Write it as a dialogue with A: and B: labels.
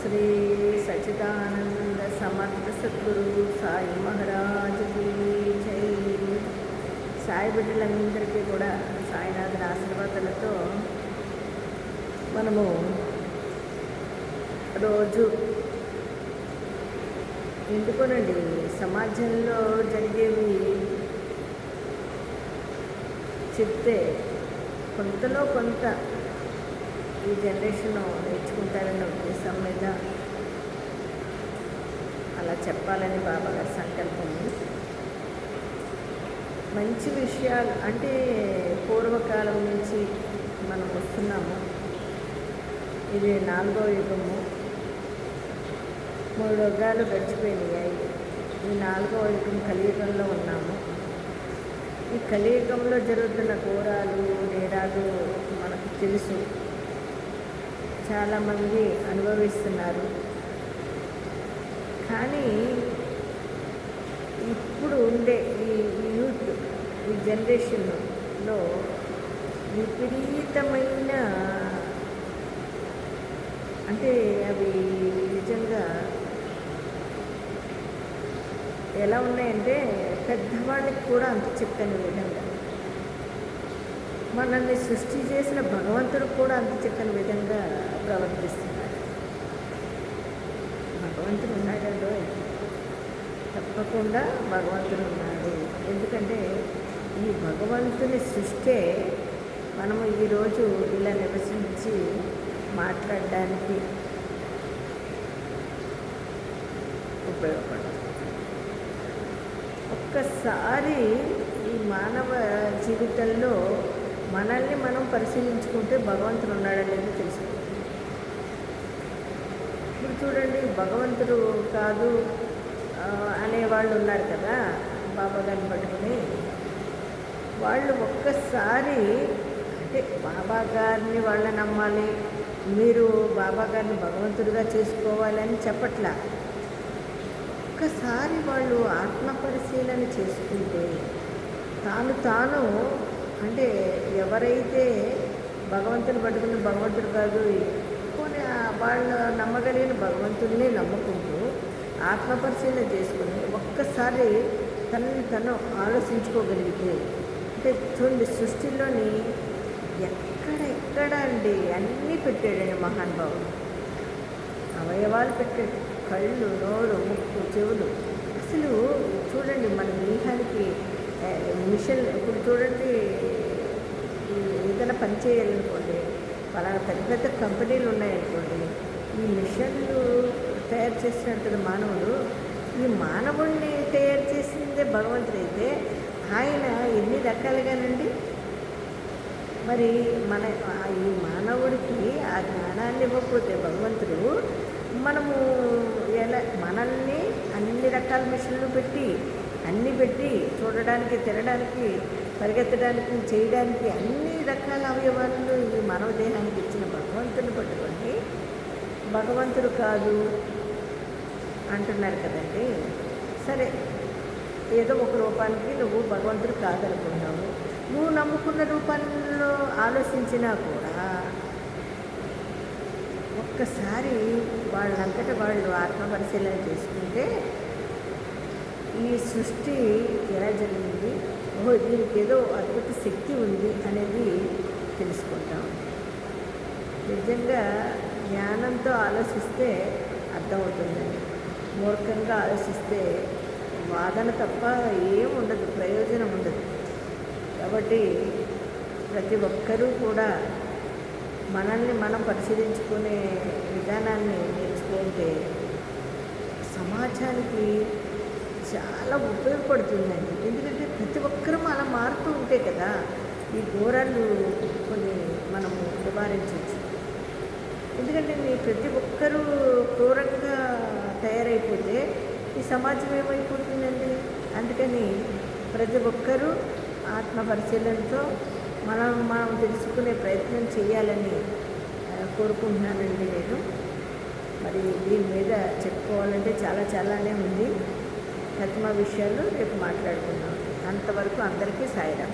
A: శ్రీ సచిదానంద సమర్థ సద్గురు సాయి మహారాజుకి జై. సాయి బిడ్డలందరికీ కూడా సాయినాథుని ఆశీర్వాదాలతో మనము రోజు ఎందుకోనండి సమాజంలో జరిగేవి చెప్తే కొంతలో కొంత ఈ జనరేషన్ నేర్చుకుంటారన్న ఉద్దేశం మీద అలా చెప్పాలని బాబాగారి సంకల్పము. మంచి విషయాలు అంటే పూర్వకాలం నుంచి మనం వస్తున్నాము. ఇది 4వ యుగము. 3 యుగాలు గడిచిపోయినాయి. ఈ 4వ యుగం కలియుగంలో ఉన్నాము. ఈ కలియుగంలో జరుగుతున్న ఘోరాలు నేరాలు మనకు తెలుసు, చాలామంది అనుభవిస్తున్నారు. కానీ ఇప్పుడు ఉండే ఈ యూత్, ఈ జనరేషన్లో విపరీతమైన అంటే అవి నిజంగా ఎలా ఉన్నాయంటే పెద్దవాళ్ళకి కూడా అంత చిక్కని విధంగా, మనల్ని సృష్టి చేసిన భగవంతుడు కూడా అంత చిక్కని విధంగా ప్రవర్తిస్తున్నారు. భగవంతుడు ఉన్నాడు, తప్పకుండా భగవంతుడు ఉన్నాడు. ఎందుకంటే ఈ భగవంతుని సృష్టే మనము ఈరోజు ఇలా నివసించి మాట్లాడడానికి ఉపయోగపడుతుంది. ఒక్కసారి ఈ మానవ జీవితంలో మనల్ని మనం పరిశీలించుకుంటే భగవంతుడు ఉన్నాడనేది తెలుసుకుంటాం. ఇప్పుడు చూడండి, భగవంతుడు కాదు అనేవాళ్ళు ఉన్నారు కదా, బాబా గారిని పట్టుకుని. వాళ్ళు ఒక్కసారి అంటే బాబా గారిని వాళ్ళ నమ్మాలి, మీరు బాబా గారిని భగవంతుడిగా చేసుకోవాలని చెప్పట్లా. ఒక్కసారి వాళ్ళు ఆత్మ పరిశీలన చేసుకుంటే తాను అంటే ఎవరైతే భగవంతుని పట్టుకుని భగవంతుడు కాదు పోనీ వాళ్ళు నమ్మగలిగిన భగవంతుడిని నమ్ముకుంటూ ఆత్మ పరిశీలన చేసుకుని ఒక్కసారి తను ఆలోచించుకోగలిగితే, అంటే చూడండి సృష్టిలోని ఎక్కడ అండి అన్నీ పెట్టాడండి మహానుభావుడు. అవయవాలు పెట్టాడు, కళ్ళు, నోరు, ముక్కు, చెవులు. అసలు చూడండి మన దేహానికి మిషన్, ఇప్పుడు చూడండి ఏదైనా పని చేయాలనుకోండి, పలానా పెద్ద కంపెనీలు ఉన్నాయనుకోండి, ఈ మిషన్లు తయారు చేసినట్టు మానవుడు, ఈ మానవుడిని తయారు చేసిందే భగవంతుడు అయితే ఆయన ఎన్ని రకాలుగానండి. మరి మన ఈ మానవుడికి ఆ జ్ఞానాన్ని ఇవ్వకపోతే భగవంతుడు మనము ఎలా మనల్ని అన్ని రకాల మిషన్లు పెట్టి అన్నీ పెట్టి చూడడానికి, తినడానికి, పరిగెత్తడానికి, చేయడానికి అన్ని రకాల అవయవాలను ఈ మానవ దేహానికి ఇచ్చిన భగవంతుని పట్టుకొని భగవంతుడు కాదు అంటున్నారు కదండి. సరే, ఏదో ఒక రూపానికి నువ్వు భగవంతుడు కాదనుకున్నావు, నువ్వు నమ్ముకున్న రూపంలో ఆలోచించినా కూడా ఒక్కసారి వాళ్ళంతటా వాళ్ళు ఆత్మపరిశీలన చేసుకుంటే ఈ సృష్టి ఎలా జరిగింది, దీనికి ఏదో అద్భుత శక్తి ఉంది అనేది తెలుసుకుంటాం. నిజంగా జ్ఞానంతో ఆలోచిస్తే అర్థమవుతుందండి. మూర్ఖంగా ఆలోచిస్తే వాదన తప్ప ఏముండదు, ప్రయోజనం ఉండదు. కాబట్టి ప్రతి ఒక్కరూ కూడా మనల్ని మనం పరిశీలించుకునే విధానాన్ని నేర్చుకుంటే సమాజానికి చాలా ఉపయోగపడుతుందండి. ఎందుకంటే ప్రతి ఒక్కరూ అలా మారుతూ ఉంటే కదా ఈ ఘోరాలు కొన్ని మనము నివారించవచ్చు. ఎందుకంటే ప్రతి ఒక్కరూ క్రూరంగా తయారైపోతే ఈ సమాజం ఏమైపోతుందండి. అందుకని ప్రతి ఒక్కరూ ఆత్మ పరిశీలనతో మనం తెలుసుకునే ప్రయత్నం చేయాలని కోరుకుంటున్నానండి నేను. మరి దీని మీద చెప్పుకోవాలంటే చాలానే ఉంది. ప్రతిమ విషయాలు రేపు మాట్లాడుకుందాం. అంతవరకు అందరికీ సాయిరాం.